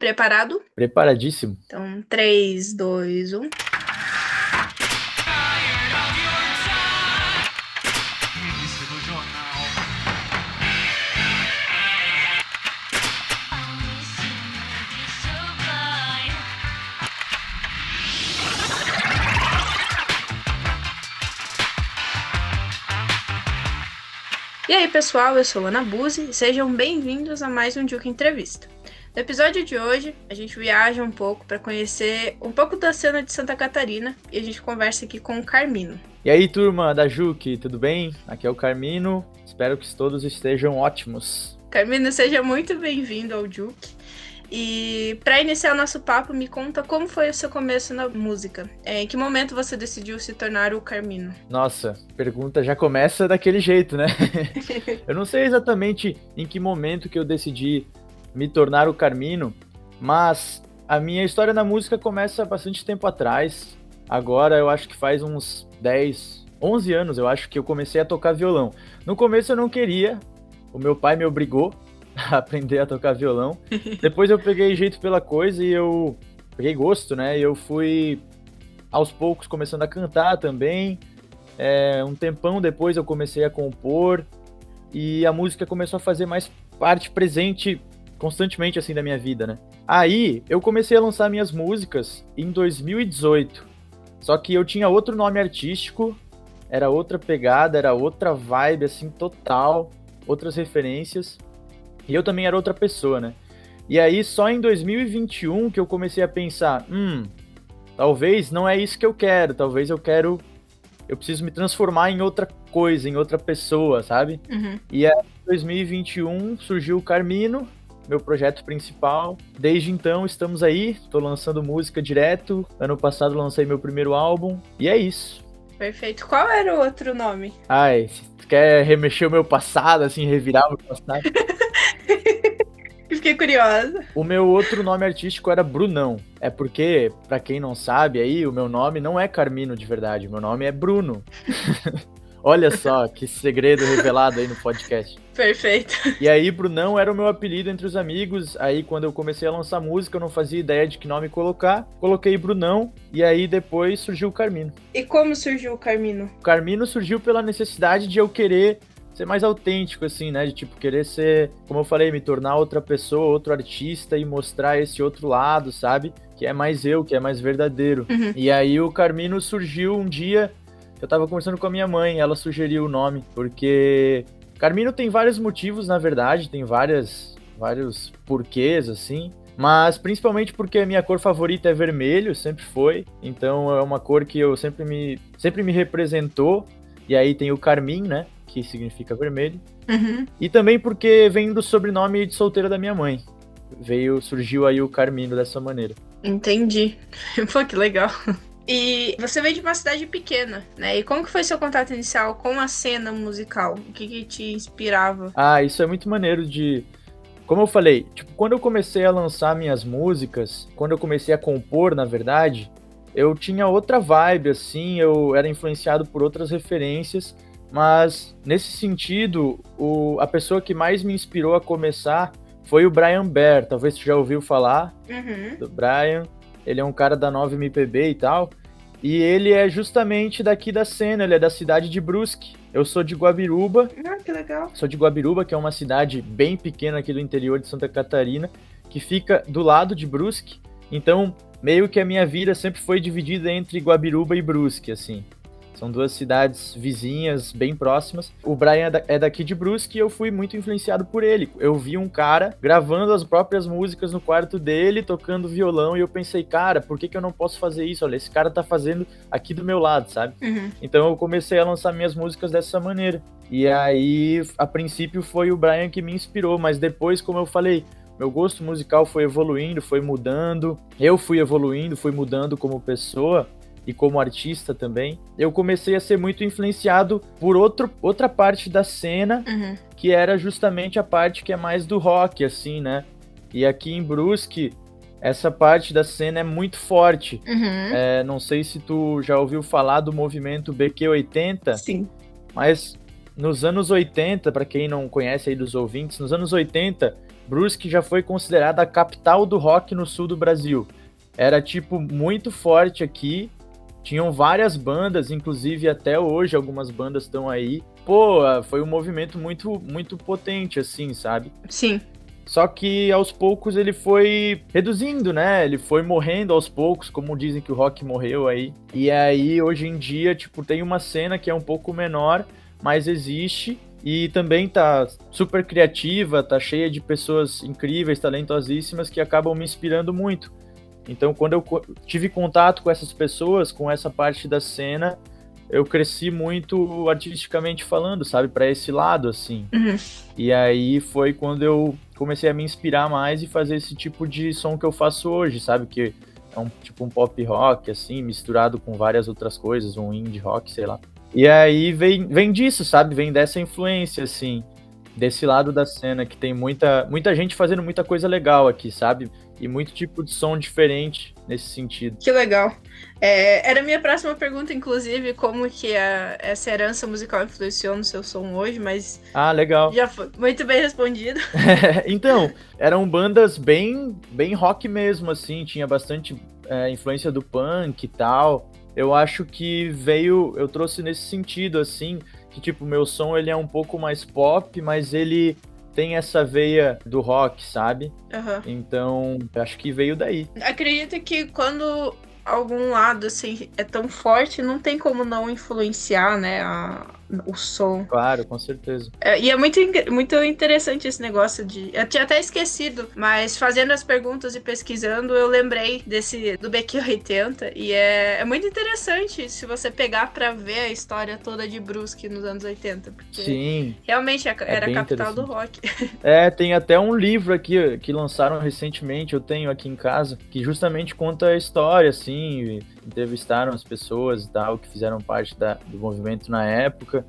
Preparado? Preparadíssimo. Então, 3, 2, 1. Início do jornal. E aí, pessoal, eu sou Ana Buzzi e sejam bem-vindos a mais um Juca Entrevista. No episódio de hoje, a gente viaja um pouco para conhecer um pouco da cena de Santa Catarina e a gente conversa aqui com o Carmino. E aí, turma da Juque, tudo bem? Aqui é o Carmino, espero que todos estejam ótimos. Carmino, seja muito bem-vindo ao Juke. E para iniciar o nosso papo, me conta como foi o seu começo na música. Em que momento você decidiu se tornar o Carmino? Nossa, pergunta já começa daquele jeito, né? Eu não sei exatamente em que momento que eu decidi me tornar o Carmino, mas a minha história na música começa bastante tempo atrás. Agora eu acho que faz uns 10, 11 anos eu acho que eu comecei a tocar violão. No começo eu não queria, o meu pai me obrigou a aprender a tocar violão. Depois eu peguei jeito pela coisa e eu peguei gosto, né? E eu fui aos poucos começando a cantar também. Um tempão depois eu comecei a compor e a música começou a fazer mais parte presente constantemente assim da minha vida, né? Aí eu comecei a lançar minhas músicas em 2018. Só que eu tinha outro nome artístico, era outra pegada, era outra vibe assim total, outras referências. E eu também era outra pessoa, né? E aí só em 2021 que eu comecei a pensar, talvez não é isso que eu quero, talvez eu preciso me transformar em outra coisa, em outra pessoa, sabe? Uhum. E aí em 2021 surgiu o Carmino, meu projeto principal. Desde então estamos aí, tô lançando música direto. Ano passado lancei meu primeiro álbum e é isso. Perfeito. Qual era o outro nome? Ai, se quer remexer o meu passado, assim, revirar o meu passado? Fiquei curiosa. O meu outro nome artístico era Brunão. É porque, pra quem não sabe aí, o meu nome não é Carmino de verdade, o meu nome é Bruno. Olha só que segredo revelado aí no podcast. Perfeito. E aí, Brunão era o meu apelido entre os amigos. Aí, quando eu comecei a lançar música, eu não fazia ideia de que nome colocar. Coloquei Brunão e aí depois surgiu o Carmino. E como surgiu o Carmino? O Carmino surgiu pela necessidade de eu querer ser mais autêntico, assim, né? De, tipo, querer ser, como eu falei, me tornar outra pessoa, outro artista e mostrar esse outro lado, sabe? Que é mais eu, que é mais verdadeiro. Uhum. E aí o Carmino surgiu um dia, eu tava conversando com a minha mãe, ela sugeriu o nome, porque Carmino tem vários motivos, na verdade, tem vários porquês, assim. Mas principalmente porque a minha cor favorita é vermelho, sempre foi. Então é uma cor que eu sempre me representou. E aí tem o carmim, né? Que significa vermelho. Uhum. E também porque vem do sobrenome de solteira da minha mãe. Surgiu aí o Carmino dessa maneira. Entendi. Pô, que legal. E você veio de uma cidade pequena, né? E como que foi seu contato inicial com a cena musical? O que te inspirava? Ah, isso é muito maneiro de... Como eu falei, tipo, quando eu comecei a lançar minhas músicas, quando eu comecei a compor, na verdade, eu tinha outra vibe, assim, eu era influenciado por outras referências, mas nesse sentido, a pessoa que mais me inspirou a começar foi o Brian Bear, talvez você já ouviu falar do Brian, ele é um cara da Nova MPB e tal, e ele é justamente daqui da cena, ele é da cidade de Brusque. Eu sou de Guabiruba. Ah, que legal. Sou de Guabiruba, que é uma cidade bem pequena aqui do interior de Santa Catarina, que fica do lado de Brusque. Então, meio que a minha vida sempre foi dividida entre Guabiruba e Brusque, assim. São duas cidades vizinhas, bem próximas. O Brian é daqui de Brusque e eu fui muito influenciado por ele. Eu vi um cara gravando as próprias músicas no quarto dele, tocando violão, e eu pensei, cara, por que eu não posso fazer isso? Olha, esse cara tá fazendo aqui do meu lado, sabe? Uhum. Então eu comecei a lançar minhas músicas dessa maneira. E aí, a princípio, foi o Brian que me inspirou, mas depois, como eu falei, meu gosto musical foi evoluindo, foi mudando. Eu fui evoluindo, fui mudando como pessoa e como artista também. Eu comecei a ser muito influenciado por outra parte da cena, que era justamente a parte que é mais do rock, assim, né? E aqui em Brusque, essa parte da cena é muito forte. Não sei se tu já ouviu falar do movimento BQ80. Sim. Mas nos anos 80, para quem não conhece aí dos ouvintes, nos anos 80 Brusque já foi considerada a capital do rock no sul do Brasil. Era, tipo, muito forte aqui. Tinham várias bandas, inclusive até hoje algumas bandas estão aí. Pô, foi um movimento muito, muito potente, assim, sabe? Sim. Só que aos poucos ele foi reduzindo, né? Ele foi morrendo aos poucos, como dizem que o rock morreu aí. E aí, hoje em dia, tipo, tem uma cena que é um pouco menor, mas existe. E também tá super criativa, tá cheia de pessoas incríveis, talentosíssimas, que acabam me inspirando muito. Então, quando eu tive contato com essas pessoas, com essa parte da cena, eu cresci muito artisticamente falando, sabe? Pra esse lado, assim. Uhum. E aí foi quando eu comecei a me inspirar mais e fazer esse tipo de som que eu faço hoje, sabe? Que é um pop rock, assim, misturado com várias outras coisas, um indie rock, sei lá. E aí vem disso, sabe? Vem dessa influência, assim, desse lado da cena, que tem muita gente fazendo muita coisa legal aqui, sabe? E muito tipo de som diferente nesse sentido. Que legal. Era a minha próxima pergunta, inclusive, como que essa herança musical influenciou no seu som hoje, mas legal. já foi muito bem respondido. Então, eram bandas bem rock mesmo, assim, tinha bastante influência do punk e tal. Eu acho que eu trouxe nesse sentido, assim, que tipo, meu som ele é um pouco mais pop, mas ele tem essa veia do rock, sabe? Uhum. Então, acho que veio daí. Acredito que quando algum lado, assim, é tão forte, não tem como não influenciar, né, o som. Claro, com certeza. E é muito interessante esse negócio de... Eu tinha até esquecido, mas fazendo as perguntas e pesquisando, eu lembrei do BQ80, e é muito interessante se você pegar pra ver a história toda de Brusque nos anos 80, porque Sim, realmente era a bem capital do interessante. rock. Tem até um livro aqui que lançaram recentemente, eu tenho aqui em casa, que justamente conta a história, assim, entrevistaram as pessoas e tal, que fizeram parte do movimento na época.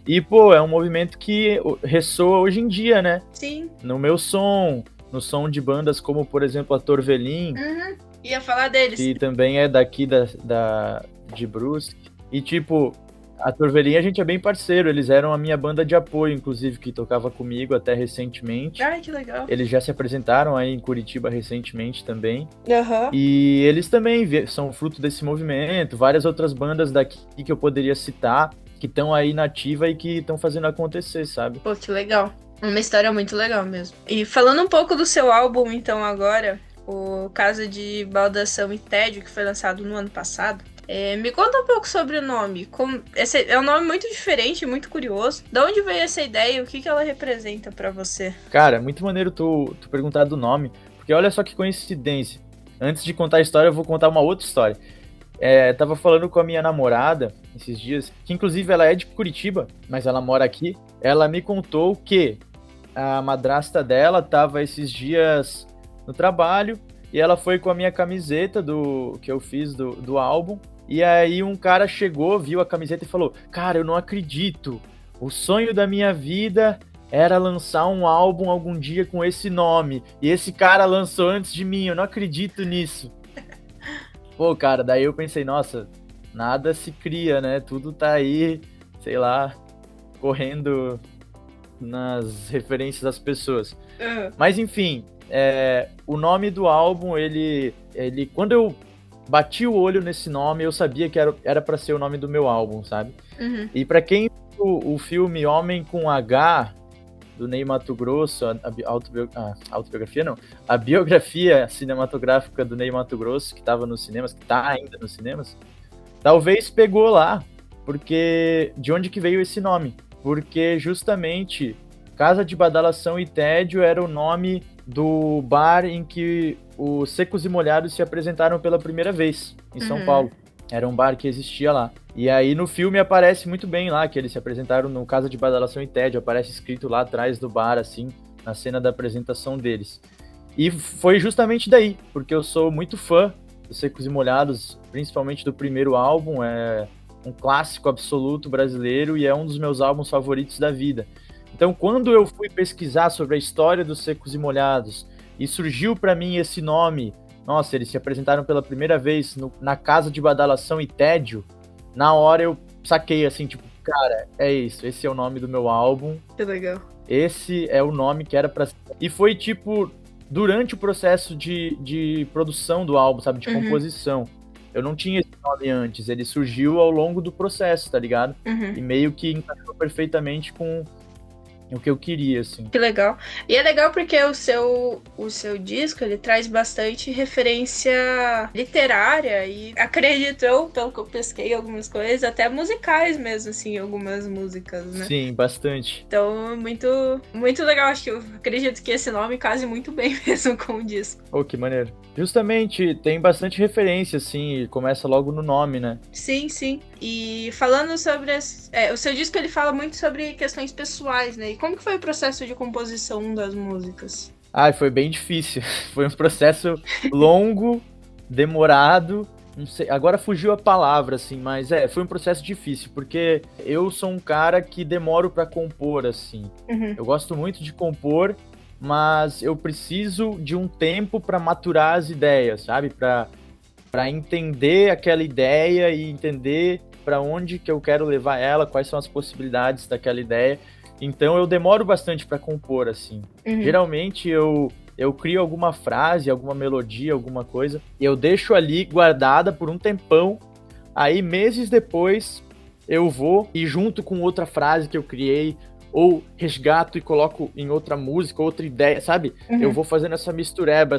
E, pô, é um movimento que ressoa hoje em dia, né? Sim. No meu som, no som de bandas como, por exemplo, a Torvelim. Uhum. Ia falar deles. Que também é daqui de Brusque. E, tipo, a Torvelim a gente é bem parceiro. Eles eram a minha banda de apoio, inclusive, que tocava comigo até recentemente. Ai, que legal. Eles já se apresentaram aí em Curitiba recentemente também. Uhum. E eles também são fruto desse movimento. Várias outras bandas daqui que eu poderia citar, que estão aí na ativa e que estão fazendo acontecer, sabe? Pô, que legal. Uma história muito legal mesmo. E falando um pouco do seu álbum, então, agora, o Casa de Baldação e Tédio, que foi lançado no ano passado, me conta um pouco sobre o nome. Esse é um nome muito diferente, muito curioso. De onde veio essa ideia e o que ela representa pra você? Cara, muito maneiro tu perguntar do nome, porque olha só que coincidência. Antes de contar a história, eu vou contar uma outra história. Tava falando com a minha namorada esses dias, que inclusive ela é de Curitiba, mas ela mora aqui. Ela me contou que a madrasta dela tava esses dias no trabalho e ela foi com a minha camiseta que eu fiz do álbum. E aí um cara chegou, viu a camiseta e falou: cara, eu não acredito, o sonho da minha vida era lançar um álbum algum dia com esse nome, e esse cara lançou antes de mim, eu não acredito nisso. Pô, cara, daí eu pensei, nossa, nada se cria, né? Tudo tá aí, sei lá, correndo nas referências das pessoas. Mas enfim, o nome do álbum, ele quando eu bati o olho nesse nome, eu sabia que era pra ser o nome do meu álbum, sabe? Uhum. E pra quem viu o filme Homem com H, do Ney Matogrosso, autobiografia não, a biografia cinematográfica do Ney Matogrosso, que tava nos cinemas, que tá ainda nos cinemas, talvez pegou lá, porque de onde que veio esse nome? Porque justamente Casa de Badalação e Tédio era o nome do bar em que os Secos e Molhados se apresentaram pela primeira vez, em São Paulo. Era um bar que existia lá. E aí no filme aparece muito bem lá, que eles se apresentaram no Casa de Badalação e Tédio, aparece escrito lá atrás do bar, assim, na cena da apresentação deles. E foi justamente daí, porque eu sou muito fã dos Secos e Molhados, principalmente do primeiro álbum, é um clássico absoluto brasileiro e é um dos meus álbuns favoritos da vida. Então, quando eu fui pesquisar sobre a história dos Secos e Molhados e surgiu para mim esse nome, nossa, eles se apresentaram pela primeira vez na Casa de Badalação e Tédio, na hora eu saquei assim, tipo, É isso, esse é o nome do meu álbum. Que legal. Esse é o nome que era pra... E foi, tipo, durante o processo de produção do álbum, sabe? De Uhum. composição. Eu não tinha esse nome antes, ele surgiu ao longo do processo, tá ligado? Uhum. E meio que encaixou perfeitamente com o que eu queria, assim. Que legal. E é legal porque o seu disco, ele traz bastante referência literária e acredito eu, pelo que eu pesquei algumas coisas, até musicais mesmo, assim, algumas músicas, né? Sim, bastante. Então, muito, muito legal. Acho que eu acredito que esse nome case muito bem mesmo com o disco. Oh, que maneiro. Justamente, tem bastante referência, assim, e começa logo no nome, né? Sim, sim. E falando sobre... o seu disco, ele fala muito sobre questões pessoais, né? E como que foi o processo de composição das músicas? Foi bem difícil. Foi um processo longo, demorado. Não sei, agora fugiu a palavra, assim, mas foi um processo difícil, porque eu sou um cara que demoro pra compor, assim. Uhum. Eu gosto muito de compor, mas eu preciso de um tempo pra maturar as ideias, sabe? Pra entender aquela ideia e entender pra onde que eu quero levar ela, quais são as possibilidades daquela ideia. Então eu demoro bastante pra compor, assim. Uhum. Geralmente eu crio alguma frase, alguma melodia, alguma coisa, e eu deixo ali guardada por um tempão, aí meses depois eu vou e junto com outra frase que eu criei, ou resgato e coloco em outra música, outra ideia, sabe? Uhum. Eu vou fazendo essa mistureba,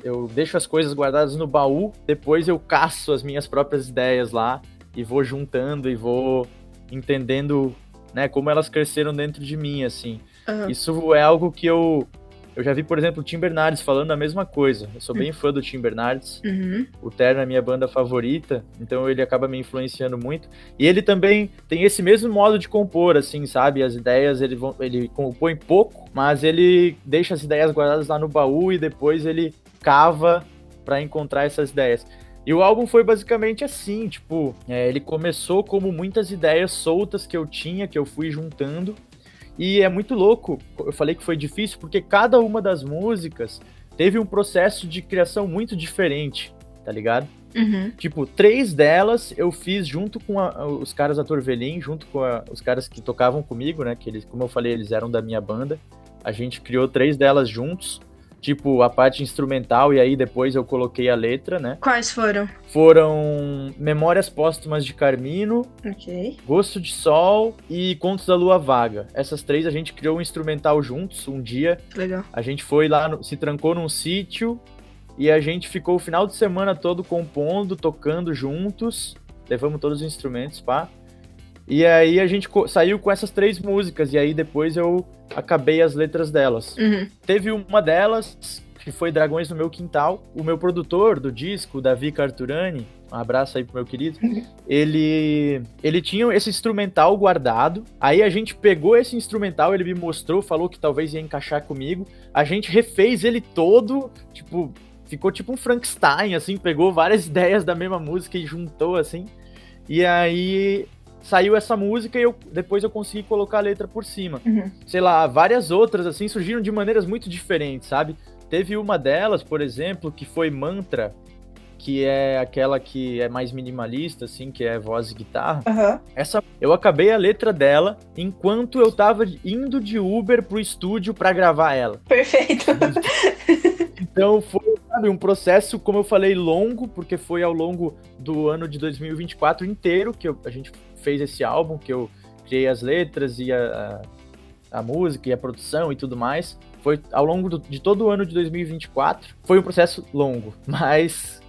eu deixo as coisas guardadas no baú, depois eu caço as minhas próprias ideias lá, e vou juntando e vou entendendo, né, como elas cresceram dentro de mim, assim. Uhum. Isso é algo que eu já vi, por exemplo, o Tim Bernardes falando a mesma coisa. Eu sou bem fã do Tim Bernardes. Uhum. O Terno é minha banda favorita, então ele acaba me influenciando muito. E ele também tem esse mesmo modo de compor, assim, sabe? As ideias, ele compõe pouco, mas ele deixa as ideias guardadas lá no baú e depois ele cava para encontrar essas ideias. E o álbum foi basicamente assim, tipo, ele começou como muitas ideias soltas que eu tinha, que eu fui juntando. E é muito louco, eu falei que foi difícil, porque cada uma das músicas teve um processo de criação muito diferente, tá ligado? Uhum. Tipo, 3 delas eu fiz junto com os caras da Torvelim, junto com os caras que tocavam comigo, né? Que eles, como eu falei, eles eram da minha banda. A gente criou 3 delas juntos. Tipo, a parte instrumental, e aí depois eu coloquei a letra, né? Quais foram? Foram Memórias Póstumas de Carmino, Ok. Gosto de Sol e Contos da Lua Vaga. Essas 3 a gente criou um instrumental juntos um dia. Legal. A gente foi lá, se trancou num sítio e a gente ficou o final de semana todo compondo, tocando juntos. Levamos todos os instrumentos, pá. E aí a gente saiu com essas 3 músicas e aí depois eu acabei as letras delas. Uhum. Teve uma delas que foi Dragões no Meu Quintal. O meu produtor do disco, Davi Carturani, um abraço aí pro meu querido, ele tinha esse instrumental guardado. Aí a gente pegou esse instrumental, ele me mostrou, falou que talvez ia encaixar comigo. A gente refez ele todo, tipo, ficou tipo um Frankenstein, assim, pegou várias ideias da mesma música e juntou, assim. E aí saiu essa música e depois eu consegui colocar a letra por cima. Uhum. Sei lá, várias outras, assim, surgiram de maneiras muito diferentes, sabe? Teve uma delas, por exemplo, que foi Mantra, que é aquela que é mais minimalista, assim, que é voz e guitarra. Uhum. Essa, eu acabei a letra dela enquanto eu tava indo de Uber pro estúdio pra gravar ela. Perfeito. Então foi, sabe, um processo, como eu falei, longo, porque foi ao longo do ano de 2024 inteiro que a gente fez esse álbum, que eu criei as letras e a música e a produção e tudo mais. Foi ao longo de todo o ano de 2024. Foi um processo longo, mas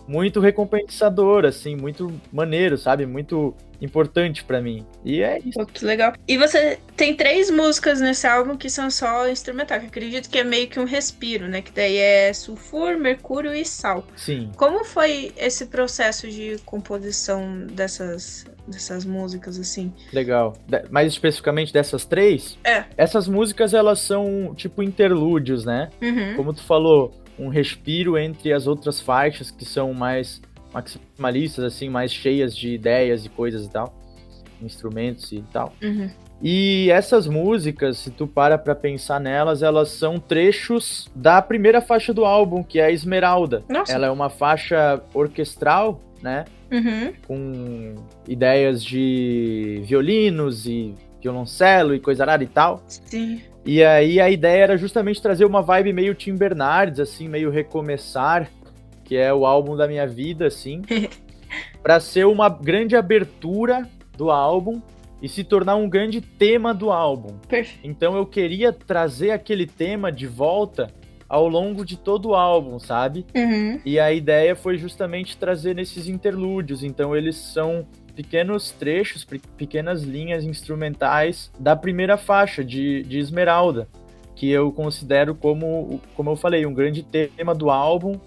muito recompensador, assim, muito maneiro, sabe? Muito importante pra mim. E é isso. Pô, que legal. E você tem 3 músicas nesse álbum que são só instrumental, que eu acredito que é meio que um respiro, né? Que daí é sulfur, mercúrio e sal. Sim. Como foi esse processo de composição dessas músicas, assim? Legal. Mais especificamente dessas 3? Essas músicas, elas são tipo interlúdios, né? Uhum. Como tu falou, um respiro entre as outras faixas que são mais maximalistas, assim, mais cheias de ideias e coisas e tal, instrumentos e tal. Uhum. E essas músicas, se tu para pra pensar nelas, elas são trechos da primeira faixa do álbum, que é a Esmeralda. Nossa. Ela é uma faixa orquestral, né? Uhum. Com ideias de violinos e violoncelo e coisa rara e tal. Sim. E aí a ideia era justamente trazer uma vibe meio Tim Bernardes, assim, meio Recomeçar, que é o álbum da minha vida, assim, pra ser uma grande abertura do álbum e se tornar um grande tema do álbum. Perfeito. Então eu queria trazer aquele tema de volta ao longo de todo o álbum, sabe? Uhum. E a ideia foi justamente trazer nesses interlúdios. Então eles são pequenos trechos, pequenas linhas instrumentais da primeira faixa de Esmeralda, que eu considero como eu falei, um grande tema do álbum,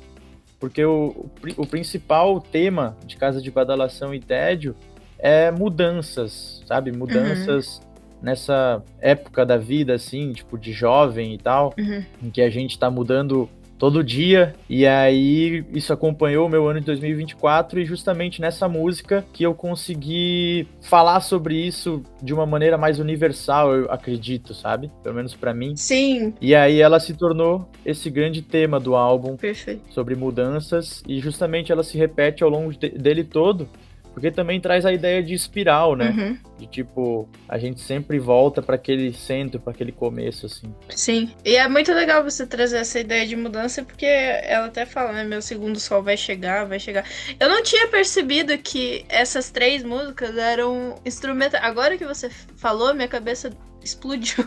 porque o principal tema de Casa de Badalação e Tédio é mudanças, sabe? Mudanças nessa época da vida, assim, tipo, de jovem e tal, em que a gente tá mudando todo dia, e aí isso acompanhou o meu ano de 2024, e justamente nessa música que eu consegui falar sobre isso de uma maneira mais universal, eu acredito, sabe? Pelo menos pra mim. Sim. E aí ela se tornou esse grande tema do álbum. Perfeito. Sobre mudanças, e justamente ela se repete ao longo dele todo, porque também traz a ideia de espiral, né? Uhum. De tipo, a gente sempre volta para aquele centro, para aquele começo, assim. Sim. E é muito legal você trazer essa ideia de mudança, porque ela até fala, né? Meu segundo sol vai chegar, vai chegar. Eu não tinha percebido que essas 3 músicas eram instrumentais. Agora que você falou, minha cabeça explodiu.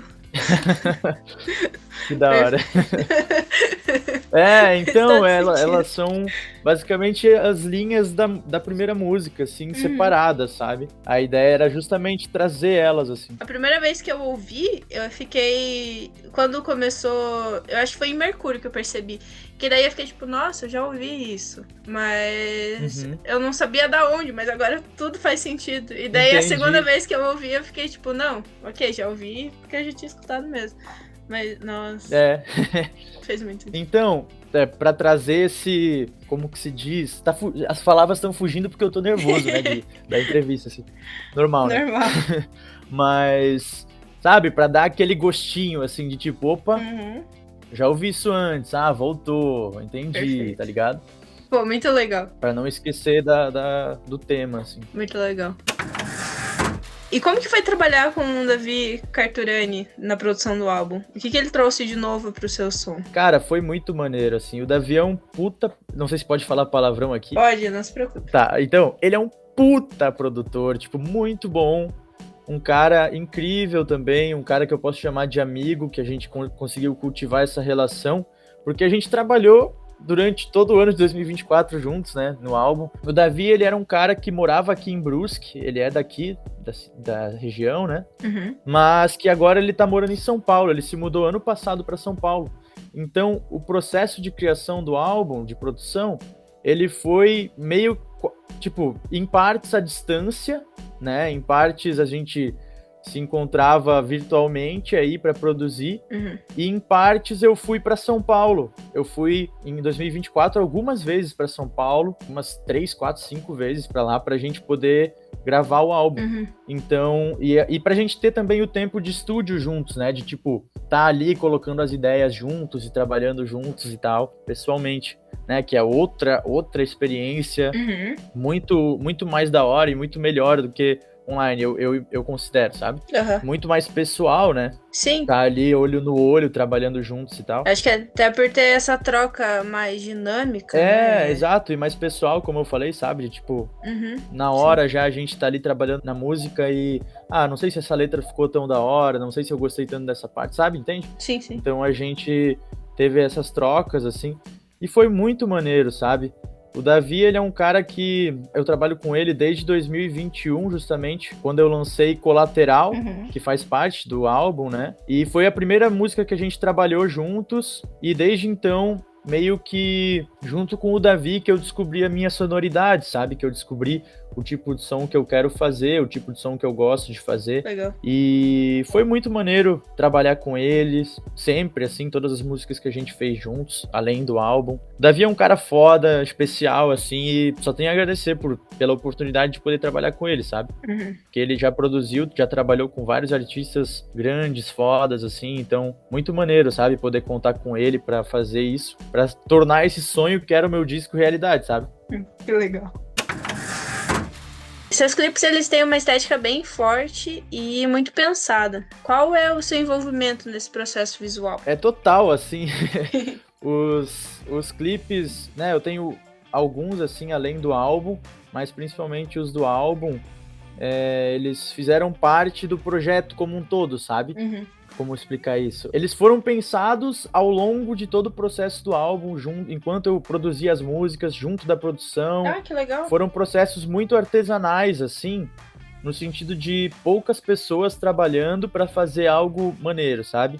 Que da hora. Então, elas são basicamente as linhas da primeira música, assim, separadas, sabe? A ideia era justamente trazer elas, assim. A primeira vez que eu ouvi, eu fiquei... Quando começou... Eu acho que foi em Mercúrio que eu percebi. Que daí eu fiquei tipo, nossa, eu já ouvi isso. Mas eu não sabia da onde, mas agora tudo faz sentido. E daí Entendi. A segunda vez que eu ouvi, eu fiquei tipo, não, ok, já ouvi porque eu já tinha escutado mesmo. Mas, nossa, fez muito sentido. Então, pra trazer esse, como que se diz, as palavras estão fugindo porque eu tô nervoso, né, da entrevista, assim, normal, né? Normal. Mas, sabe, pra dar aquele gostinho, assim, de tipo, opa, já ouvi isso antes, voltou, entendi, Perfeito. Tá ligado? Pô, muito legal. Pra não esquecer do tema, assim. Muito legal. E como que foi trabalhar com o Davi Carturani na produção do álbum? O que ele trouxe de novo pro seu som? Cara, foi muito maneiro, assim. O Davi é um puta... Não sei se pode falar palavrão aqui. Pode, não se preocupe. Tá, então, ele é um puta produtor, tipo, muito bom. Um cara incrível também, um cara que eu posso chamar de amigo, que a gente conseguiu cultivar essa relação, porque a gente trabalhou durante todo o ano de 2024 juntos, né, no álbum. O Davi, ele era um cara que morava aqui em Brusque, ele é daqui, da região, né, mas que agora ele tá morando em São Paulo, ele se mudou ano passado para São Paulo. Então, o processo de criação do álbum, de produção, ele foi meio, tipo, em partes à distância, né, em partes a gente se encontrava virtualmente aí para produzir, e em partes eu fui para São Paulo. Eu fui em 2024 algumas vezes para São Paulo, umas 3, 4, 5 vezes para lá, pra gente poder gravar o álbum. Então, e pra gente ter também o tempo de estúdio juntos, né, de tipo, tá ali colocando as ideias juntos e trabalhando juntos e tal, pessoalmente, né, que é outra experiência muito, muito mais da hora e muito melhor do que online, eu considero, sabe? Muito mais pessoal, né? Sim. Tá ali olho no olho, trabalhando juntos e tal. Acho que até por ter essa troca mais dinâmica, né? Exato, e mais pessoal, como eu falei, sabe? De, tipo, na hora já a gente tá ali trabalhando na música e... não sei se essa letra ficou tão da hora, não sei se eu gostei tanto dessa parte, sabe? Entende? Sim, sim. Então a gente teve essas trocas, assim, e foi muito maneiro, sabe? O Davi, ele é um cara que eu trabalho com ele desde 2021, justamente, quando eu lancei Colateral, que faz parte do álbum, né? E foi a primeira música que a gente trabalhou juntos, e desde então, meio que junto com o Davi, que eu descobri a minha sonoridade, sabe? Que eu descobri o tipo de som que eu quero fazer, o tipo de som que eu gosto de fazer. Legal. E foi muito maneiro trabalhar com eles, sempre, assim, todas as músicas que a gente fez juntos, além do álbum. O Davi é um cara foda, especial, assim, e só tenho a agradecer pela oportunidade de poder trabalhar com ele, sabe? Que ele já produziu, já trabalhou com vários artistas grandes, fodas, assim, então, muito maneiro, sabe? Poder contar com ele pra fazer isso, pra tornar esse sonho que era o meu disco realidade, sabe? Que legal. Seus clipes, eles têm uma estética bem forte e muito pensada. Qual é o seu envolvimento nesse processo visual? É total, assim, os clipes, né, eu tenho alguns, assim, além do álbum, mas principalmente os do álbum, eles fizeram parte do projeto como um todo, sabe? Como explicar isso? Eles foram pensados ao longo de todo o processo do álbum, enquanto eu produzia as músicas, junto da produção. Ah, que legal. Foram processos muito artesanais, assim, no sentido de poucas pessoas trabalhando para fazer algo maneiro, sabe?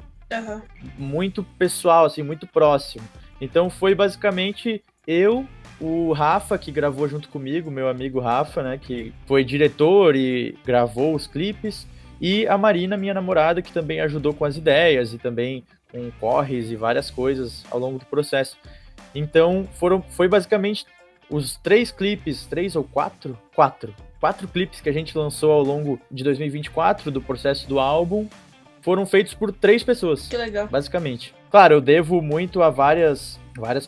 Muito pessoal, assim, muito próximo. Então foi basicamente eu, o Rafa, que gravou junto comigo, meu amigo Rafa, né, que foi diretor e gravou os clipes, e a Marina, minha namorada, que também ajudou com as ideias e também com corres e várias coisas ao longo do processo. Então foi basicamente os 3 clipes, 3 ou 4? 4 clipes que a gente lançou ao longo de 2024 do processo do álbum foram feitos por 3 pessoas. Que legal. Basicamente. Claro, eu devo muito a várias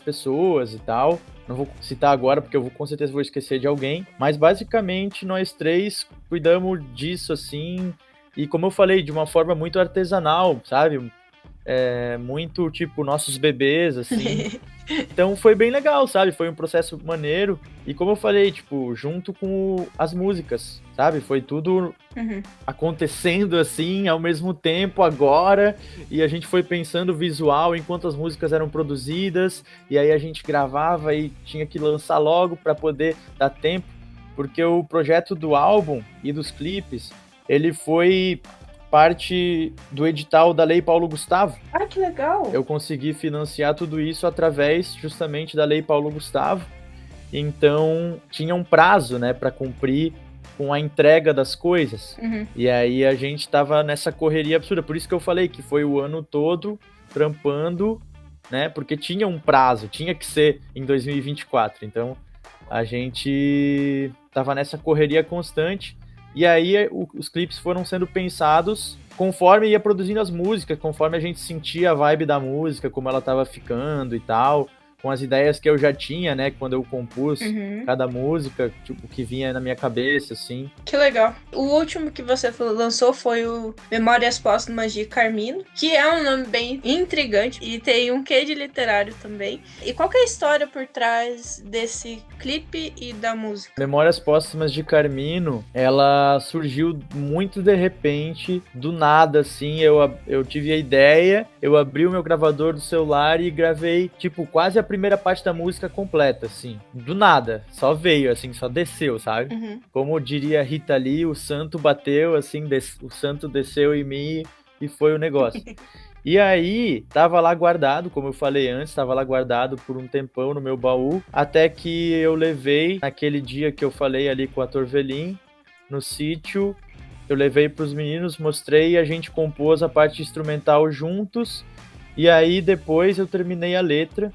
pessoas e tal. Não vou citar agora porque eu com certeza vou esquecer de alguém. Mas basicamente nós 3 cuidamos disso assim. E como eu falei, de uma forma muito artesanal, sabe? Muito tipo nossos bebês, assim. Então foi bem legal, sabe? Foi um processo maneiro. E como eu falei, tipo, junto com as músicas, sabe? Foi tudo acontecendo assim, ao mesmo tempo, agora. E a gente foi pensando visual enquanto as músicas eram produzidas. E aí a gente gravava e tinha que lançar logo para poder dar tempo. Porque o projeto do álbum e dos clipes, ele foi parte do edital da Lei Paulo Gustavo. Ah, que legal! Eu consegui financiar tudo isso através justamente da Lei Paulo Gustavo. Então, tinha um prazo, né, para cumprir com a entrega das coisas. E aí a gente tava nessa correria absurda. Por isso que eu falei que foi o ano todo trampando, né, porque tinha um prazo, tinha que ser em 2024. Então, a gente tava nessa correria constante. E aí os clipes foram sendo pensados conforme ia produzindo as músicas, conforme a gente sentia a vibe da música, como ela tava ficando e tal, com as ideias que eu já tinha, né, quando eu compus cada música, tipo, que vinha na minha cabeça, assim. Que legal. O último que você lançou foi o Memórias Póstumas de Carmino, que é um nome bem intrigante e tem um quê de literário também. E qual que é a história por trás desse clipe e da música? Memórias Póstumas de Carmino, ela surgiu muito de repente, do nada, assim, eu tive a ideia, eu abri o meu gravador do celular e gravei, tipo, quase a primeira parte da música completa, assim, do nada, só veio, assim, só desceu, sabe? Como diria Rita Lee, o santo bateu, assim, o santo desceu em mim e foi o negócio. E aí, tava lá guardado, como eu falei antes, tava lá guardado por um tempão no meu baú, até que eu levei, naquele dia que eu falei ali com a Torvelim, no sítio, eu levei pros meninos, mostrei e a gente compôs a parte instrumental juntos, e aí depois eu terminei a letra,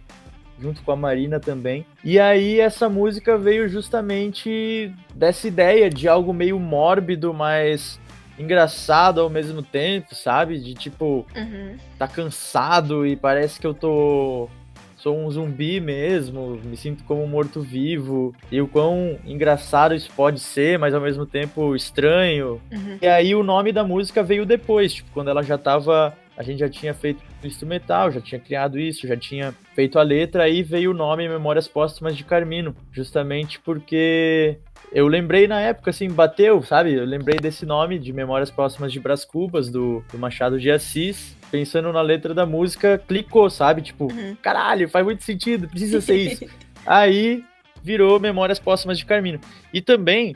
junto com a Marina também. E aí essa música veio justamente dessa ideia de algo meio mórbido, mas engraçado ao mesmo tempo, sabe? De tipo, tá cansado e parece que eu sou um zumbi mesmo, me sinto como um morto-vivo, e o quão engraçado isso pode ser, mas ao mesmo tempo estranho. E aí o nome da música veio depois, tipo, quando ela já tava... A gente já tinha feito o instrumental, já tinha criado isso, já tinha feito a letra, aí veio o nome Memórias Póstumas de Carmino, justamente porque eu lembrei na época, assim, bateu, sabe? Eu lembrei desse nome de Memórias Póstumas de Brás Cubas, do Machado de Assis, pensando na letra da música, clicou, sabe? Tipo, caralho, faz muito sentido, precisa ser isso. Aí virou Memórias Póstumas de Carmino. E também...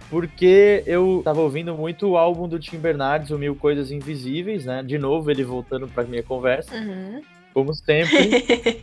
porque eu tava ouvindo muito o álbum do Tim Bernardes, o Mil Coisas Invisíveis, né? De novo, ele voltando pra minha conversa, como sempre.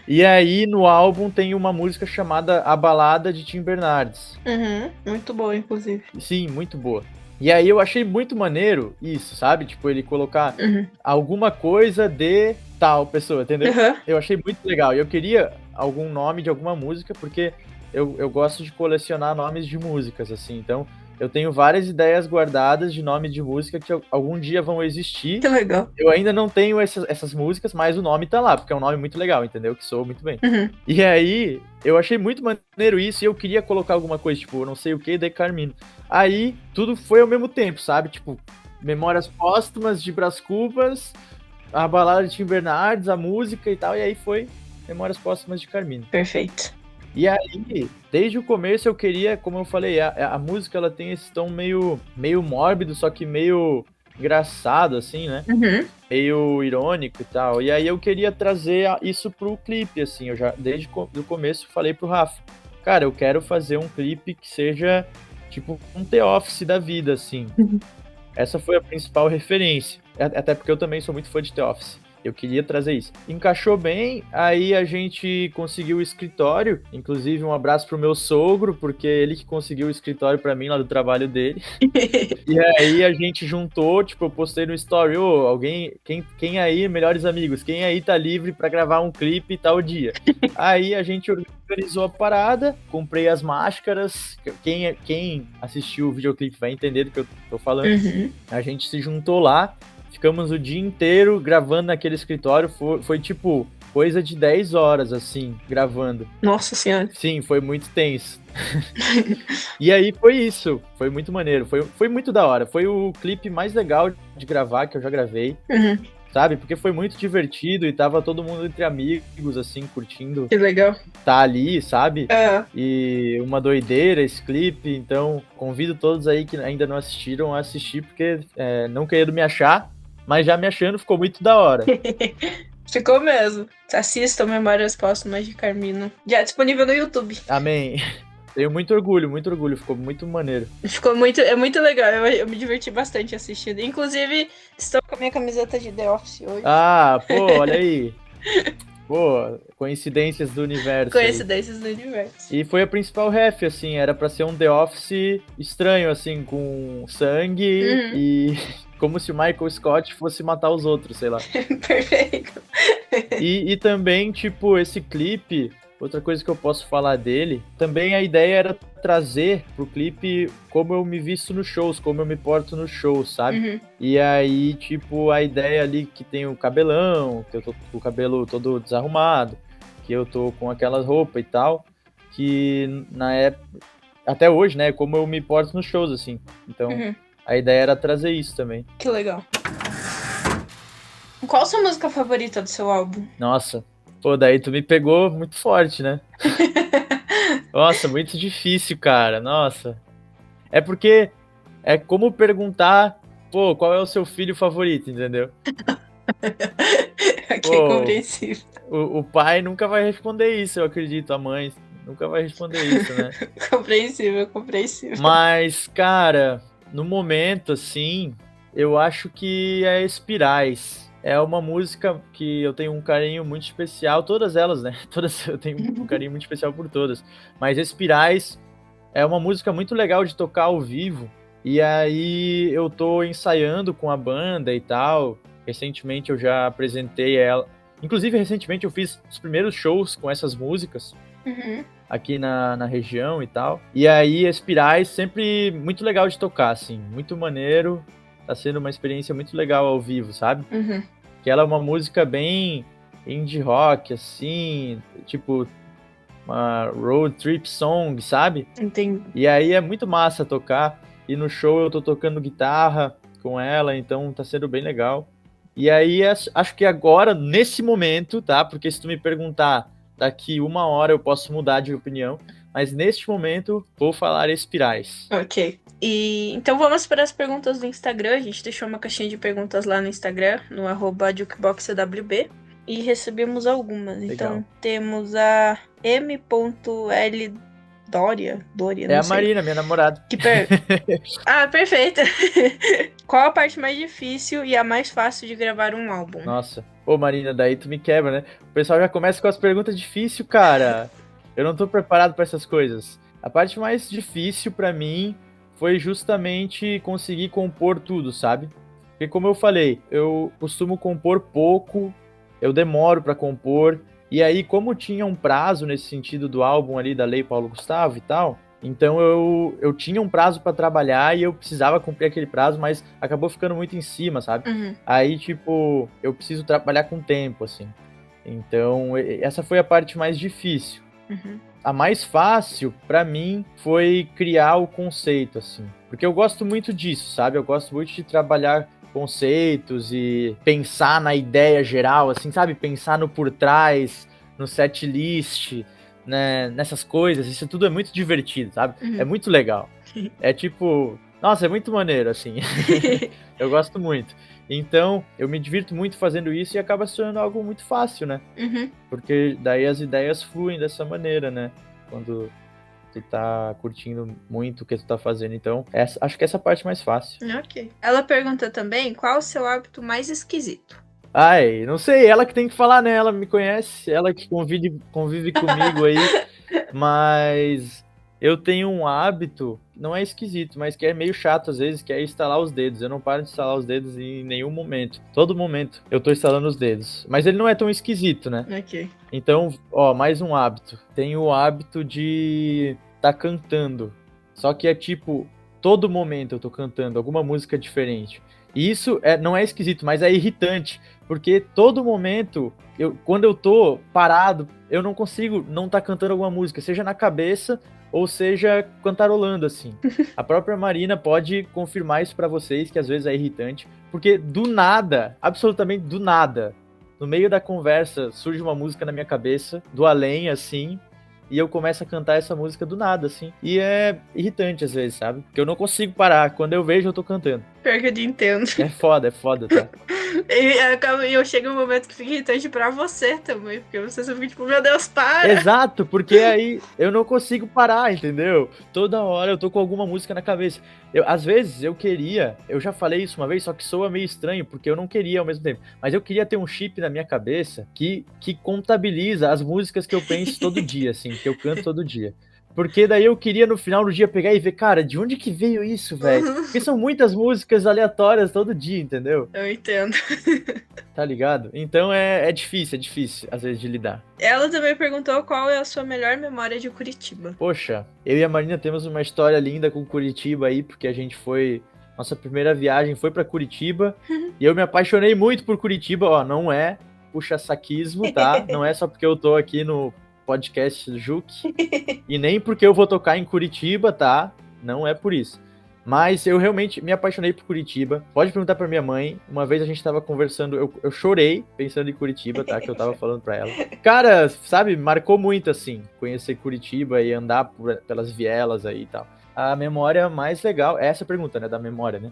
E aí, no álbum, tem uma música chamada A Balada de Tim Bernardes. Uhum, muito boa, inclusive. Sim, muito boa. E aí eu achei muito maneiro isso, sabe? Tipo, ele colocar Uhum. alguma coisa de tal pessoa, entendeu? Uhum. Eu achei muito legal. E eu queria algum nome de alguma música, porque eu gosto de colecionar nomes de músicas, assim. Então, eu tenho várias ideias guardadas de nome de música que algum dia vão existir. Que legal. Eu ainda não tenho essas músicas, mas o nome tá lá, porque é um nome muito legal, entendeu? Que soa muito bem. Uhum. E aí, eu achei muito maneiro isso e eu queria colocar alguma coisa, tipo, eu não sei o que, de Carmino. Aí, tudo foi ao mesmo tempo, sabe? Tipo, Memórias Póstumas de Brás Cubas, a balada de Tim Bernardes, a música e tal, e aí foi Memórias Póstumas de Carmino. Perfeito. E aí, desde o começo eu queria, como eu falei, a música ela tem esse tom meio mórbido, só que meio engraçado, assim, né? Uhum. Meio irônico e tal. E aí eu queria trazer isso pro clipe, assim. Eu já, desde o começo, falei pro Rafa, cara, eu quero fazer um clipe que seja tipo um The Office da vida, assim. Uhum. Essa foi a principal referência. Até porque eu também sou muito fã de The Office. Eu queria trazer isso. Encaixou bem, aí a gente conseguiu o escritório. Inclusive, um abraço pro meu sogro, porque ele que conseguiu o escritório pra mim lá do trabalho dele. E aí a gente juntou, tipo, eu postei no story, ô, alguém, quem aí, melhores amigos, quem aí tá livre pra gravar um clipe tal dia? Aí a gente organizou a parada, comprei as máscaras, quem assistiu o videoclipe vai entender do que eu tô falando. Uhum. A gente se juntou lá, ficamos o dia inteiro gravando naquele escritório, foi tipo coisa de 10 horas, assim, gravando. Nossa senhora. Sim, foi muito tenso. E aí foi isso, foi muito maneiro, foi muito da hora, foi o clipe mais legal de gravar que eu já gravei, Uhum. sabe? Porque foi muito divertido e tava todo mundo entre amigos, assim, curtindo Que legal. tá ali, sabe? Ah, E uma doideira esse clipe, então convido todos aí que ainda não assistiram a assistir, porque não querendo me achar, mas já me achando ficou muito da hora. ficou mesmo. Assistam Memórias Póstumas de Carmino. Já disponível no YouTube. Amém. Tenho muito orgulho, ficou muito maneiro. Ficou muito, é muito legal. Eu me diverti bastante assistindo. Inclusive, estou com a minha camiseta de The Office hoje. Ah, pô, olha aí. Pô, coincidências do universo aí. Coincidências do universo. E foi a principal ref, assim, era pra ser um The Office estranho, assim, com sangue e como se o Michael Scott fosse matar os outros, sei lá. Perfeito. E também, tipo, esse clipe, outra coisa que eu posso falar dele, também a ideia era trazer pro clipe como eu me visto nos shows, como eu me porto nos shows, sabe? Uhum. E aí, tipo, a ideia ali que tem o cabelão, que eu tô com o cabelo todo desarrumado, que eu tô com aquelas roupas e tal, que na época, até hoje, né, como eu me porto nos shows, assim. Então, a ideia era trazer isso também. Que legal. Qual a sua música favorita do seu álbum? Nossa, pô, daí tu me pegou muito forte, né? Nossa, muito difícil, cara, nossa. É porque é como perguntar, pô, qual é o seu filho favorito, entendeu? Ok, Pô, compreensível. o pai nunca vai responder isso, eu acredito, a mãe nunca vai responder isso, né? Compreensível. Mas, cara, no momento, assim, eu acho que é Espirais. É uma música que eu tenho um carinho muito especial, todas elas, né? Todas eu tenho um carinho muito especial por todas. Mas Espirais é uma música muito legal de tocar ao vivo. E aí eu tô ensaiando com a banda e tal. Recentemente eu já apresentei ela. Inclusive, recentemente eu fiz os primeiros shows com essas músicas aqui na região e tal. E aí, Espirais, sempre muito legal de tocar, assim, muito maneiro. Tá sendo uma experiência muito legal ao vivo, sabe? Que ela é uma música bem indie rock, assim, tipo uma road trip song, sabe? Entendi. E aí é muito massa tocar. E no show eu tô tocando guitarra com ela, então tá sendo bem legal. E aí acho que agora, nesse momento, tá? Porque se tu me perguntar daqui 1 hora eu posso mudar de opinião. Mas neste momento vou falar Espirais. Ok. E então vamos para as perguntas do Instagram. A gente deixou uma caixinha de perguntas lá no Instagram, no @jukeboxawb. E recebemos algumas. Legal. Então temos a M.L. Dória, É não a sei. Marina, minha namorada. Ah, perfeito. Qual a parte mais difícil e a mais fácil de gravar um álbum? Nossa. Ô, Marina, daí tu me quebra, né? O pessoal já começa com as perguntas difíceis, cara. Eu não tô preparado pra essas coisas. A parte mais difícil pra mim foi justamente conseguir compor tudo, sabe? Porque como eu falei, eu costumo compor pouco, eu demoro pra compor, e aí como tinha um prazo nesse sentido do álbum ali da Lei Paulo Gustavo e tal, então eu tinha um prazo pra trabalhar e eu precisava cumprir aquele prazo, mas acabou ficando muito em cima, sabe? Uhum. Aí, tipo, eu preciso trabalhar com tempo, assim. Então, essa foi a parte mais difícil. Uhum. A mais fácil, pra mim, foi criar o conceito, assim. Porque eu gosto muito disso, sabe? Eu gosto muito de trabalhar conceitos e pensar na ideia geral, assim, sabe? Pensar no por trás, no set list, né? Nessas coisas. Isso tudo é muito divertido, sabe? É Uhum. muito legal. É tipo... Nossa, é muito maneiro, assim. Eu gosto muito. Então, eu me divirto muito fazendo isso e acaba se tornando algo muito fácil, né? Uhum. Porque daí as ideias fluem dessa maneira, né? Quando tu tá curtindo muito o que tu tá fazendo. Então, acho que essa é a parte mais fácil. Ok. Ela pergunta também qual o seu hábito mais esquisito. Ai, não sei, ela que tem que falar, né? Ela me conhece, ela que convive comigo aí. Mas eu tenho um hábito, não é esquisito, mas que é meio chato às vezes, que é estalar os dedos. Eu não paro de estalar os dedos em nenhum momento. Todo momento eu tô instalando os dedos. Mas ele não é tão esquisito, né? Ok. Então, ó, mais um hábito. Tenho o hábito de tá cantando. Só que é tipo, todo momento eu tô cantando alguma música diferente. E isso não é esquisito, mas é irritante. Porque todo momento, quando eu tô parado, eu não consigo não tá cantando alguma música, seja na cabeça ou seja cantarolando, assim. A própria Marina pode confirmar isso pra vocês, que às vezes é irritante. Porque do nada, absolutamente do nada, no meio da conversa surge uma música na minha cabeça, do além, assim, e eu começo a cantar essa música do nada, assim. E é irritante às vezes, sabe? Porque eu não consigo parar. Quando eu vejo, eu tô cantando. Pior que eu te entendo. É foda, tá? E eu chego um momento que fica irritante pra você também, porque você só fica tipo, meu Deus, para! Exato, porque aí eu não consigo parar, entendeu? Toda hora eu tô com alguma música na cabeça. Às vezes eu já falei isso uma vez, só que soa meio estranho, porque eu não queria ao mesmo tempo. Mas eu queria ter um chip na minha cabeça que contabiliza as músicas que eu penso todo dia, assim, que eu canto todo dia. Porque daí eu queria no final do dia pegar e ver, cara, de onde que veio isso, velho? Porque são muitas músicas aleatórias todo dia, entendeu? Eu entendo. Tá ligado? Então é difícil, às vezes, de lidar. Ela também perguntou qual é a sua melhor memória de Curitiba. Poxa, eu e a Marina temos uma história linda com Curitiba aí, porque a gente foi. Nossa primeira viagem foi pra Curitiba e eu me apaixonei muito por Curitiba. Ó, não é puxa-saquismo, tá? Não é só porque eu tô aqui no podcast do Juque e nem porque eu vou tocar em Curitiba, tá? Não é por isso. Mas eu realmente me apaixonei por Curitiba. Pode perguntar pra minha mãe. Uma vez a gente tava conversando, eu chorei pensando em Curitiba, tá? Que eu tava falando pra ela. Cara, sabe, marcou muito, assim, conhecer Curitiba e andar pelas vielas aí e tal. A memória mais legal, essa é a pergunta, né? Da memória, né?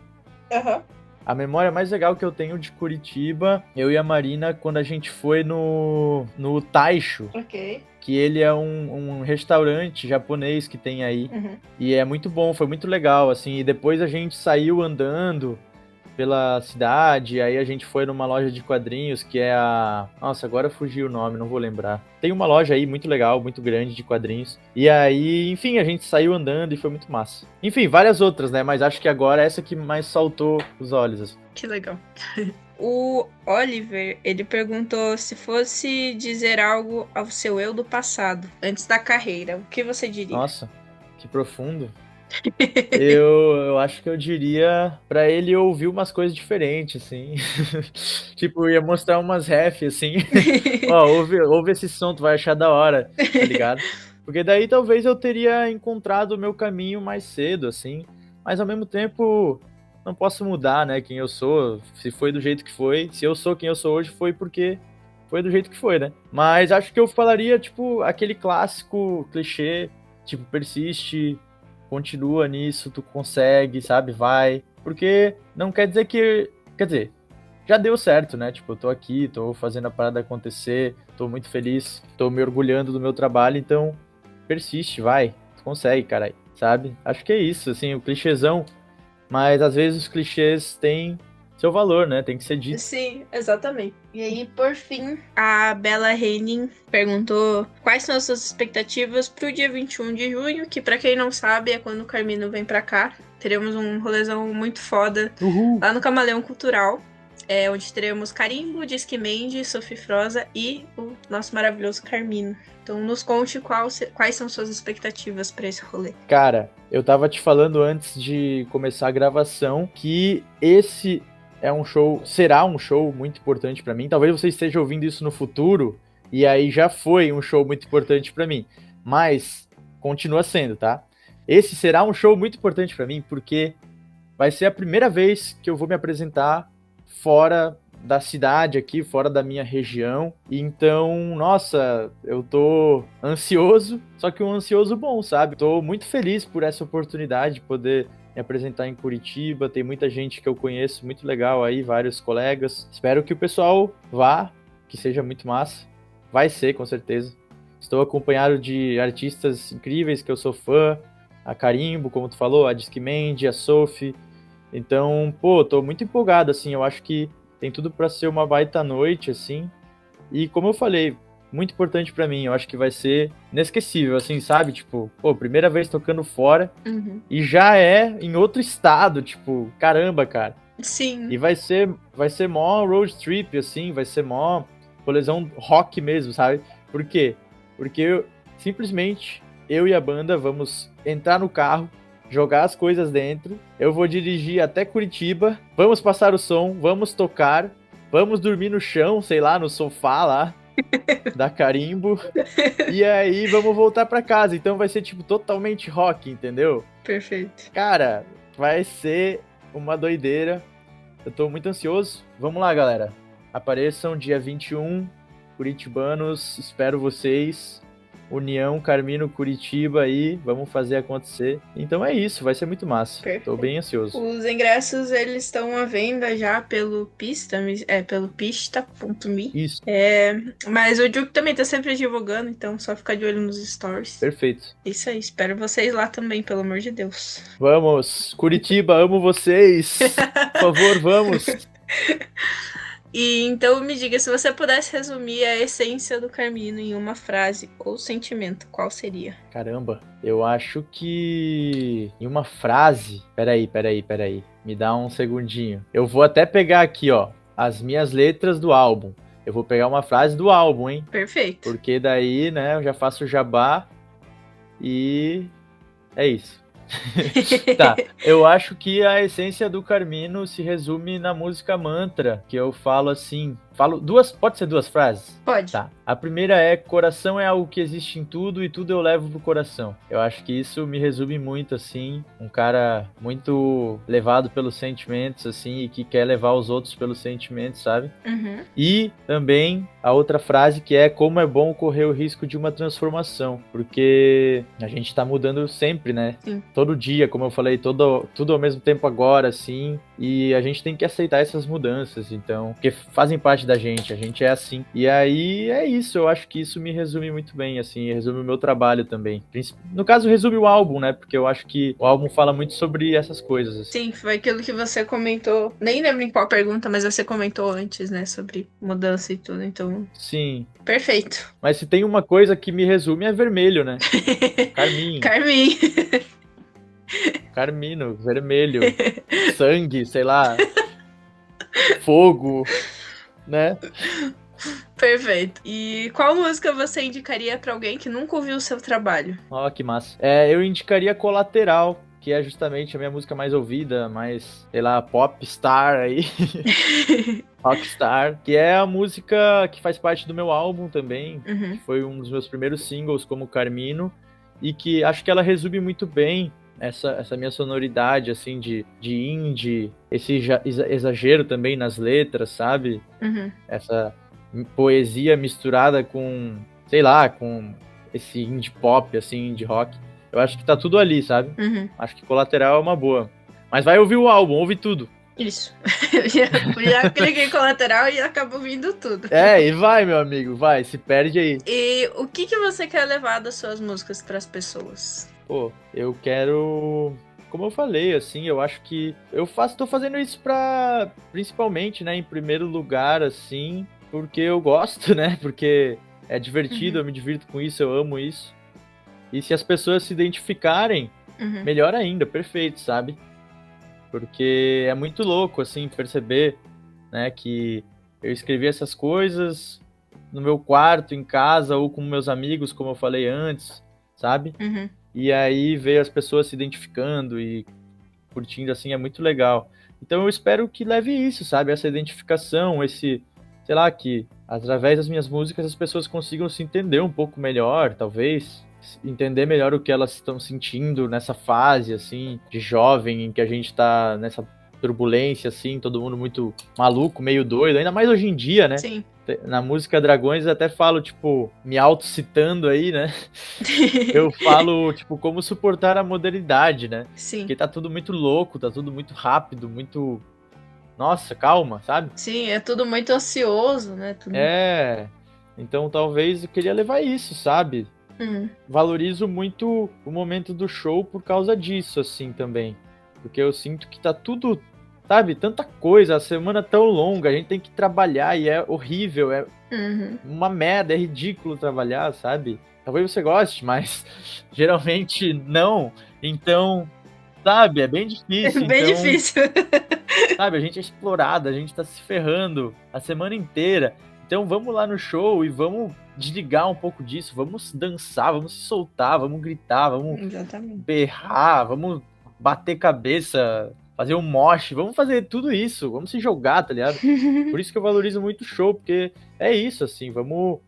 Aham. A memória mais legal que eu tenho de Curitiba, eu e a Marina, quando a gente foi no Taisho, Ok. que ele é um restaurante japonês que tem aí. Uhum. E é muito bom, foi muito legal, assim. E depois a gente saiu andando pela cidade, aí a gente foi numa loja de quadrinhos que é a... Nossa, agora fugiu o nome, não vou lembrar. Tem uma loja aí muito legal, muito grande de quadrinhos. E aí, enfim, a gente saiu andando e foi muito massa. Enfim, várias outras, né? Mas acho que agora essa que mais saltou os olhos, assim. Que legal. O Oliver, ele perguntou se fosse dizer algo ao seu eu do passado, antes da carreira, o que você diria? Nossa, que profundo. Eu acho que eu diria pra ele ouvir umas coisas diferentes, assim. Tipo, eu ia mostrar umas ref, assim. Ó, ouve esse som, tu vai achar da hora, tá ligado? Porque daí talvez eu teria encontrado o meu caminho mais cedo, assim. Mas ao mesmo tempo, não posso mudar, né, quem eu sou. Se foi do jeito que foi. Se eu sou quem eu sou hoje, foi porque foi do jeito que foi, né? Mas acho que eu falaria, tipo, aquele clássico clichê, tipo, persiste, continua nisso, tu consegue, sabe? Vai. Porque não quer dizer que. Quer dizer, já deu certo, né? Tipo, eu tô aqui, tô fazendo a parada acontecer, tô muito feliz, tô me orgulhando do meu trabalho, então persiste, vai. Tu consegue, caralho, sabe? Acho que é isso, assim, o clichêzão, mas às vezes os clichês têm seu valor, né? Tem que ser dito. Sim, exatamente. E aí, por fim, a Bella Henning perguntou quais são as suas expectativas pro dia 21 de junho, que pra quem não sabe é quando o Carmino vem pra cá. Teremos um rolezão muito foda Uhul! lá no Camaleão Cultural, onde teremos Carimbo, Disque Mandy, Sophie Froza e o nosso maravilhoso Carmino. Então nos conte quais são suas expectativas pra esse rolê. Cara, eu tava te falando antes de começar a gravação que esse será um show muito importante pra mim. Talvez você esteja ouvindo isso no futuro e aí já foi um show muito importante pra mim, mas continua sendo, tá? Esse será um show muito importante pra mim porque vai ser a primeira vez que eu vou me apresentar fora da cidade aqui, fora da minha região. Então, nossa, eu tô ansioso, só que um ansioso bom, sabe? Tô muito feliz por essa oportunidade de poder me apresentar em Curitiba. Tem muita gente que eu conheço, muito legal aí, vários colegas. Espero que o pessoal vá, que seja muito massa. Vai ser, com certeza. Estou acompanhado de artistas incríveis que eu sou fã. A Carimbo, como tu falou, a Disque Mandy, a Sophie. Então, pô, tô muito empolgado, assim. Eu acho que tem tudo pra ser uma baita noite, assim. E como eu falei, muito importante pra mim. Eu acho que vai ser inesquecível, assim, sabe? Tipo, pô, primeira vez tocando fora. Uhum. E já é em outro estado, tipo, caramba, cara. Sim. E vai ser mó road trip, assim, vai ser mó rolezão rock mesmo, sabe? Por quê? Porque simplesmente eu e a banda vamos entrar no carro, jogar as coisas dentro, eu vou dirigir até Curitiba, vamos passar o som, vamos tocar, vamos dormir no chão, sei lá, no sofá lá, da Carimbo, e aí vamos voltar pra casa. Então vai ser, tipo, totalmente rock, entendeu? Perfeito. Cara, vai ser uma doideira. Eu tô muito ansioso. Vamos lá, galera. Apareçam dia 21, curitibanos, espero vocês. União, Carmino, Curitiba aí, vamos fazer acontecer. Então é isso, vai ser muito massa. Perfeito. Tô bem ansioso. Os ingressos, eles estão à venda já pelo pelo pista.me. Isso, Mas o Duke também tá sempre divulgando, então só ficar de olho nos stories. perfeito. Isso aí, espero vocês lá também, pelo amor de Deus. Vamos, Curitiba, amo vocês. Por favor, vamos. E então me diga, se você pudesse resumir a essência do Carmino em uma frase ou sentimento, qual seria? Caramba, eu acho que em uma frase... Peraí. Me dá um segundinho. Eu vou até pegar aqui, ó, as minhas letras do álbum. Eu vou pegar uma frase do álbum, hein? Perfeito. Porque daí, né, eu já faço o jabá e é isso. Tá, eu acho que a essência do Carmino se resume na música Mantra, que eu falo assim, pode ser duas frases? Pode. Tá, a primeira é: coração é algo que existe em tudo e tudo eu levo pro coração. Eu acho que isso me resume muito, assim, um cara muito levado pelos sentimentos, assim, e que quer levar os outros pelos sentimentos, sabe? Uhum. E também a outra frase que é: como é bom correr o risco de uma transformação, porque a gente tá mudando sempre, né? Sim. Todo dia, como eu falei, tudo ao mesmo tempo agora, assim, e a gente tem que aceitar essas mudanças, então, porque fazem parte da gente, a gente é assim. E aí é isso, eu acho que isso me resume muito bem, assim, resume o meu trabalho também. No caso, resume o álbum, né? Porque eu acho que o álbum fala muito sobre essas coisas, assim. Sim, foi aquilo que você comentou. Nem lembro em qual pergunta, mas você comentou antes, né? Sobre mudança e tudo, então. Sim. Perfeito. Mas se tem uma coisa que me resume é vermelho, né? Carminho. Carmino, vermelho, sangue, sei lá, fogo, né? Perfeito. E qual música você indicaria pra alguém que nunca ouviu o seu trabalho? Ó, que massa. Eu indicaria Colateral, que é justamente a minha música mais ouvida, mais, sei lá, popstar aí. Rockstar, que é a música que faz parte do meu álbum também, que foi um dos meus primeiros singles como Carmino, e que acho que ela resume muito bem essa minha sonoridade, assim, de indie, esse exagero também nas letras, sabe? Essa poesia misturada com, sei lá, com esse indie pop, assim, indie rock. Eu acho que tá tudo ali, sabe? Acho que Colateral é uma boa. Mas vai ouvir o álbum, ouve tudo. Isso. Já cliquei com lateral e acabou vindo tudo. E vai, meu amigo, vai, se perde aí. E o que você quer levar das suas músicas para as pessoas? Pô, eu quero, como eu falei, assim, eu acho que tô fazendo isso principalmente, né, em primeiro lugar, assim, porque eu gosto, né, porque é divertido, eu me divirto com isso, eu amo isso. E se as pessoas se identificarem, melhor ainda, perfeito, sabe? Porque é muito louco, assim, perceber, né, que eu escrevi essas coisas no meu quarto, em casa, ou com meus amigos, como eu falei antes, sabe? E aí ver as pessoas se identificando e curtindo, assim, é muito legal. Então eu espero que leve isso, sabe? Essa identificação, sei lá, que através das minhas músicas as pessoas consigam se entender um pouco melhor, talvez. Entender melhor o que elas estão sentindo nessa fase, assim, de jovem, em que a gente tá nessa turbulência, assim, todo mundo muito maluco, meio doido, ainda mais hoje em dia, né? Sim. Na música Dragões eu até falo, tipo, me autocitando aí, né? Eu falo, tipo, como suportar a modernidade, né? Sim. Porque tá tudo muito louco, tá tudo muito rápido, muito... Nossa, calma, sabe? Sim, é tudo muito ansioso, né? Tudo... Então talvez eu queria levar isso, sabe? Valorizo muito o momento do show por causa disso, assim, também. Porque eu sinto que tá tudo, sabe? Tanta coisa, a semana tão longa, a gente tem que trabalhar e é horrível, é uma merda, é ridículo trabalhar, sabe? Talvez você goste, mas geralmente não. Então, sabe, é bem difícil. É bem difícil. Sabe, a gente é explorado, a gente tá se ferrando a semana inteira. Então vamos lá no show e vamos desligar um pouco disso, vamos dançar, vamos se soltar, vamos gritar, vamos berrar, vamos bater cabeça, fazer um mosh, vamos fazer tudo isso, vamos se jogar, tá ligado? Por isso que eu valorizo muito o show, porque é isso, assim, vamos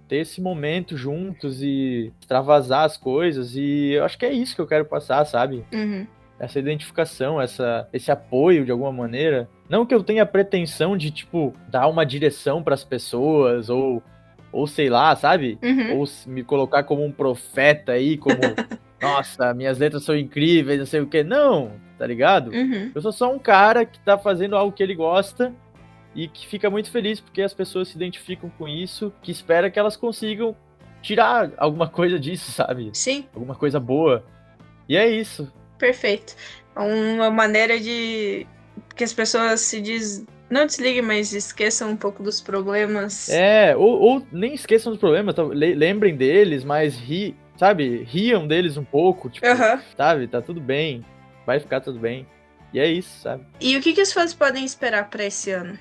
ter esse momento juntos e extravasar as coisas, e eu acho que é isso que eu quero passar, sabe? Essa identificação, esse apoio de alguma maneira. Não que eu tenha pretensão de, tipo, dar uma direção pras pessoas, ou sei lá, sabe? Ou me colocar como um profeta aí, como, nossa, minhas letras são incríveis, não sei o quê. Não, tá ligado? Eu sou só um cara que tá fazendo algo que ele gosta e que fica muito feliz porque as pessoas se identificam com isso, que espera que elas consigam tirar alguma coisa disso, sabe? Sim. Alguma coisa boa. E é isso. Perfeito. Uma maneira de que as pessoas não desliguem, mas esqueçam um pouco dos problemas. Ou nem esqueçam dos problemas, lembrem deles, mas riam deles um pouco, tipo, sabe, tá tudo bem, vai ficar tudo bem. E é isso, sabe? E o que os fãs podem esperar pra esse ano?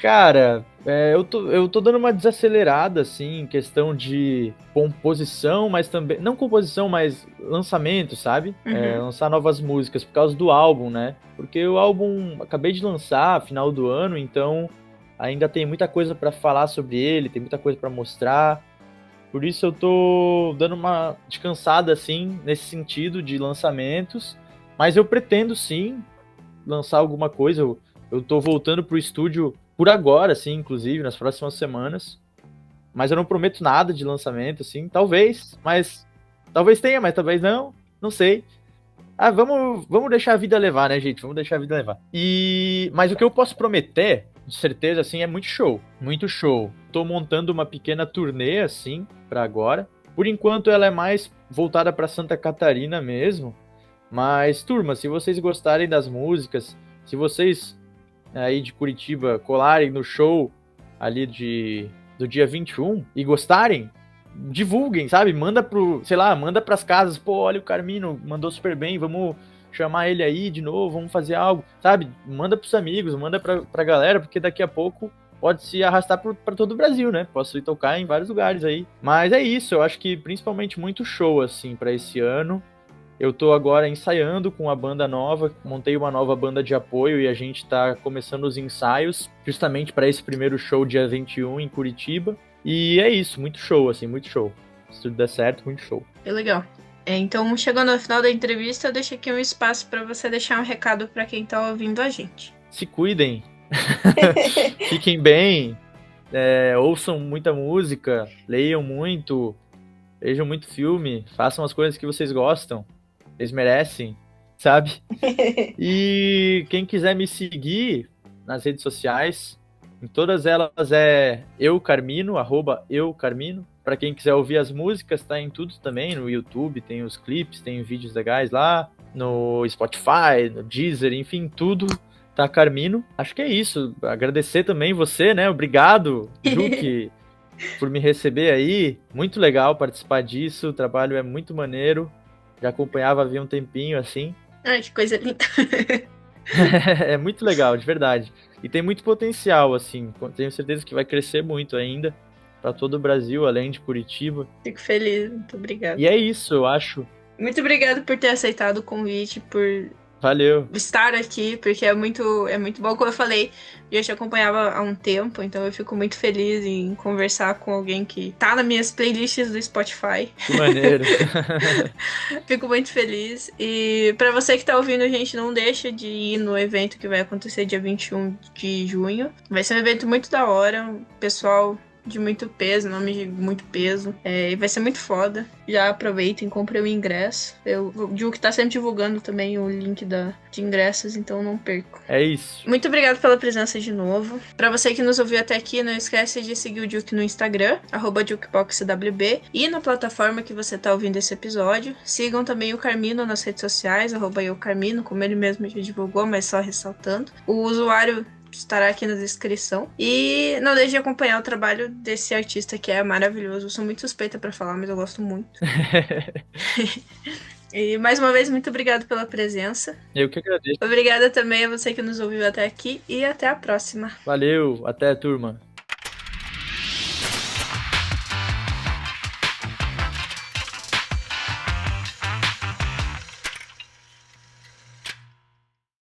Cara, eu tô dando uma desacelerada, assim, em questão de composição, mas também... Não composição, mas lançamento, sabe? Lançar novas músicas por causa do álbum, né? Porque o álbum acabei de lançar, final do ano, então ainda tem muita coisa pra falar sobre ele, tem muita coisa pra mostrar. Por isso eu tô dando uma descansada, assim, nesse sentido de lançamentos. Mas eu pretendo, sim, lançar alguma coisa. Eu tô voltando pro estúdio por agora, assim, inclusive, nas próximas semanas. Mas eu não prometo nada de lançamento, assim. Talvez tenha, mas talvez não. Não sei. Vamos deixar a vida levar, né, gente? Vamos deixar a vida levar. Mas o que eu posso prometer, de certeza, assim, é muito show. Muito show. Tô montando uma pequena turnê, assim, pra agora. Por enquanto, ela é mais voltada pra Santa Catarina mesmo. Mas, turma, se vocês gostarem das músicas, se vocês aí de Curitiba colarem no show ali do dia 21 e gostarem, divulguem, sabe? Manda pras casas, pô, olha o Carmino, mandou super bem, vamos chamar ele aí de novo, vamos fazer algo, sabe? Manda pros amigos, manda pra galera, porque daqui a pouco pode se arrastar pra todo o Brasil, né? Posso ir tocar em vários lugares aí. Mas é isso, eu acho que principalmente muito show, assim, pra esse ano. Eu tô agora ensaiando com a banda nova, montei uma nova banda de apoio e a gente tá começando os ensaios justamente para esse primeiro show dia 21 em Curitiba. E é isso, muito show, assim, muito show. Se tudo der certo, muito show. É legal. Então, chegando ao final da entrevista, eu deixo aqui um espaço para você deixar um recado para quem tá ouvindo a gente. Se cuidem. Fiquem bem. Ouçam muita música, leiam muito, vejam muito filme, façam as coisas que vocês gostam. Vocês merecem, sabe? E quem quiser me seguir nas redes sociais, em todas elas é eucarmino, @eucarmino. Para quem quiser ouvir as músicas, tá em tudo também, no YouTube, tem os clipes, tem vídeos legais lá, no Spotify, no Deezer, enfim, tudo tá Carmino. Acho que é isso. Agradecer também você, né? Obrigado, Juque, por me receber aí. Muito legal participar disso, o trabalho é muito maneiro. Já acompanhava havia um tempinho, assim. Ai, que coisa linda. É muito legal, de verdade. E tem muito potencial, assim. Tenho certeza que vai crescer muito ainda para todo o Brasil, além de Curitiba. Fico feliz, muito obrigada. E é isso, eu acho. Muito obrigada por ter aceitado o convite, por Valeu. estar aqui, porque é muito bom. Como eu falei, eu já te acompanhava há um tempo, então eu fico muito feliz em conversar com alguém que tá nas minhas playlists do Spotify. Que maneiro. Fico muito feliz. E pra você que tá ouvindo, gente, não deixa de ir no evento que vai acontecer dia 21 de junho. Vai ser um evento muito da hora, um pessoal de muito peso, nome de muito peso. E vai ser muito foda. Já aproveitem, comprem o ingresso. O Duke tá sempre divulgando também o link de ingressos, então não percam. É isso. Muito obrigado pela presença de novo. Pra você que nos ouviu até aqui, não esquece de seguir o Duke no Instagram, @JukeBoxWB, e na plataforma que você tá ouvindo esse episódio. Sigam também o Carmino nas redes sociais, @eucarmino, como ele mesmo já divulgou, mas só ressaltando. O usuário estará aqui na descrição. E não deixe de acompanhar o trabalho desse artista que é maravilhoso. Eu sou muito suspeita pra falar, mas eu gosto muito. E mais uma vez, muito obrigado pela presença. Eu que agradeço. Obrigada também a você que nos ouviu até aqui e até a próxima. Valeu, até, turma.